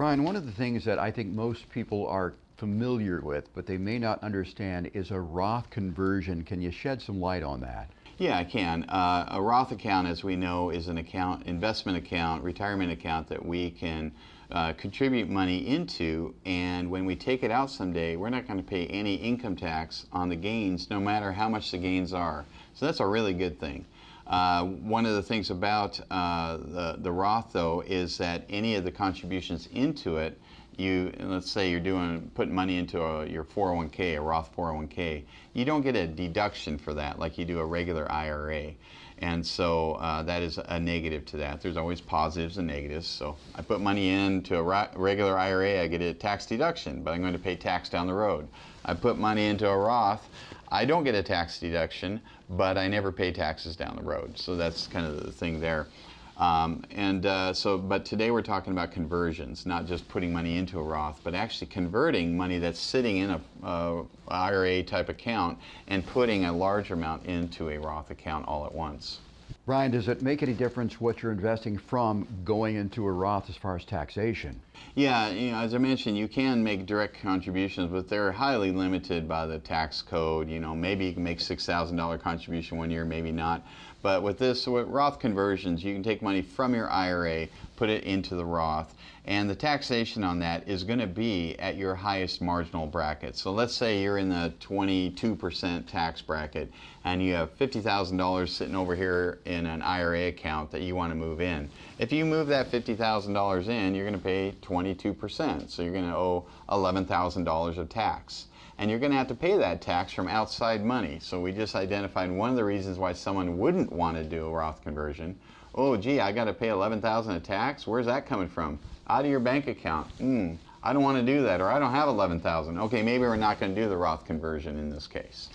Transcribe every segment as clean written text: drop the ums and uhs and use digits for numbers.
Brian, one of the things that I think most people are familiar with, but they may not understand, is a Roth conversion. Can you shed some light on that? Yeah, I can. A Roth account, as we know, is an account, investment account, retirement account that we can contribute money into, and when we take it out someday, we're not going to pay any income tax on the gains, no matter how much the gains are. So that's a really good thing. One of the things about the Roth, though, is that any of the contributions into it, let's say you're putting money into your 401k, a Roth 401k, you don't get a deduction for that like you do a regular IRA. And so that is a negative to that. There's always positives and negatives. So I put money into a regular IRA, I get a tax deduction, but I'm going to pay tax down the road. I put money into a Roth, I don't get a tax deduction, but I never pay taxes down the road. So that's kind of the thing there. But today we're talking about conversions, not just putting money into a Roth, but actually converting money that's sitting in a IRA type account and putting a large amount into a Roth account all at once. Brian, does it make any difference what you're investing from going into a Roth as far as taxation? Yeah, as I mentioned, you can make direct contributions, but they're highly limited by the tax code. Maybe you can make $6,000 contribution one year, maybe not. But with Roth conversions, you can take money from your IRA, put it into the Roth, and the taxation on that is going to be at your highest marginal bracket. So let's say you're in the 22% tax bracket and you have $50,000 sitting over here in an IRA account that you want to move in. If you move that $50,000 in, you're going to pay 22%. So you're going to owe $11,000 of tax. And you're going to have to pay that tax from outside money. So we just identified one of the reasons why someone wouldn't want to do a Roth conversion. Oh, gee, I got to pay $11,000 of tax? Where's that coming from? Out of your bank account. I don't want to do that, or I don't have $11,000. Okay, maybe we're not going to do the Roth conversion in this case.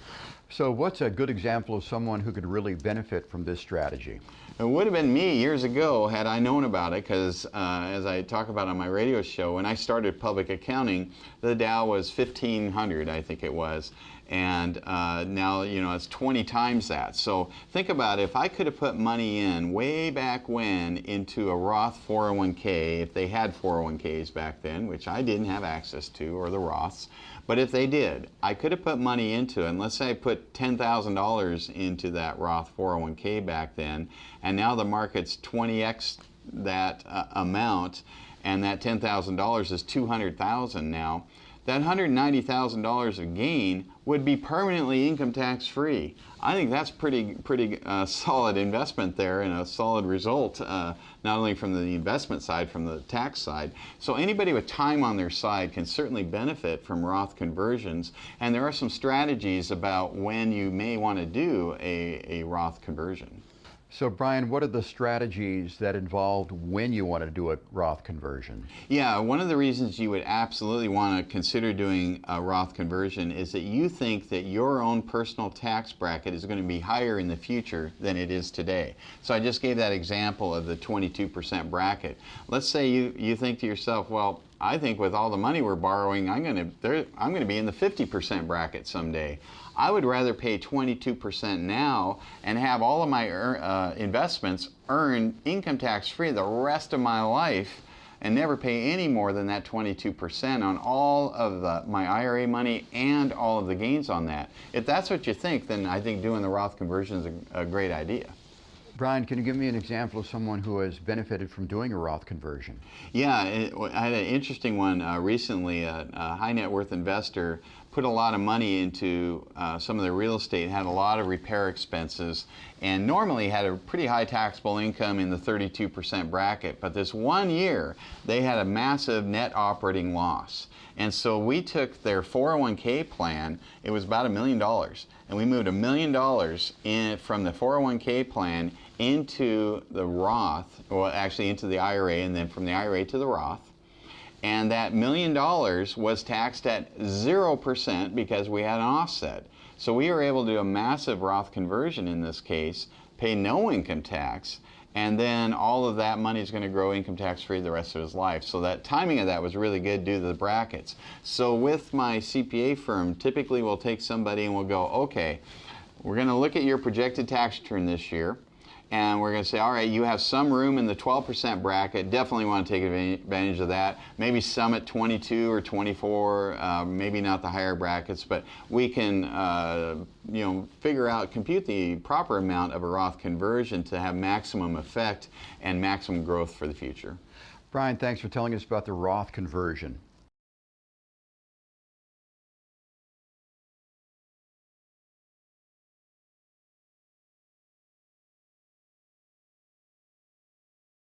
So what's a good example of someone who could really benefit from this strategy? It would have been me years ago had I known about it, because as I talk about on my radio show, when I started public accounting, the Dow was 1,500, I think it was. And now, it's 20 times that. So think about it. If I could have put money in way back when into a Roth 401k, if they had 401ks back then, which I didn't have access to, or the Roths, but if they did, I could have put money into it. And let's say I put $10,000 into that Roth 401k back then, and now the market's 20x that amount, and that $10,000 is $200,000 now. That $190,000 of gain would be permanently income tax free. I think that's pretty solid investment there, and a solid result, not only from the investment side, from the tax side. So anybody with time on their side can certainly benefit from Roth conversions, and there are some strategies about when you may want to do a Roth conversion. So Brian, what are the strategies that involved when you want to do a Roth conversion? Yeah, one of the reasons you would absolutely want to consider doing a Roth conversion is that you think that your own personal tax bracket is going to be higher in the future than it is today. So I just gave that example of the 22% bracket. Let's say you think to yourself, well, I think with all the money we're borrowing, I'm going to be in the 50% bracket someday. I would rather pay 22% now and have all of my investments earn income tax free the rest of my life and never pay any more than that 22% on all of my IRA money and all of the gains on that. If that's what you think, then I think doing the Roth conversion is a great idea. Brian, can you give me an example of someone who has benefited from doing a Roth conversion? Yeah, I had an interesting one recently. A high net worth investor put a lot of money into some of the real estate, had a lot of repair expenses, and normally had a pretty high taxable income in the 32% bracket. But this one year, they had a massive net operating loss. And so we took their 401k plan, it was about $1 million, and we moved $1 million from the 401k plan into the Roth, well actually into the IRA, and then from the IRA to the Roth. And that $1 million was taxed at 0% because we had an offset. So we were able to do a massive Roth conversion in this case, pay no income tax, and then all of that money is going to grow income tax free the rest of his life. So that timing of that was really good due to the brackets. So with my CPA firm, typically we'll take somebody and we'll go, okay, we're going to look at your projected tax return this year, and we're going to say, all right, you have some room in the 12% bracket. Definitely want to take advantage of that. Maybe some at 22 or 24, maybe not the higher brackets, but we can figure out, compute the proper amount of a Roth conversion to have maximum effect and maximum growth for the future. Brian, thanks for telling us about the Roth conversion.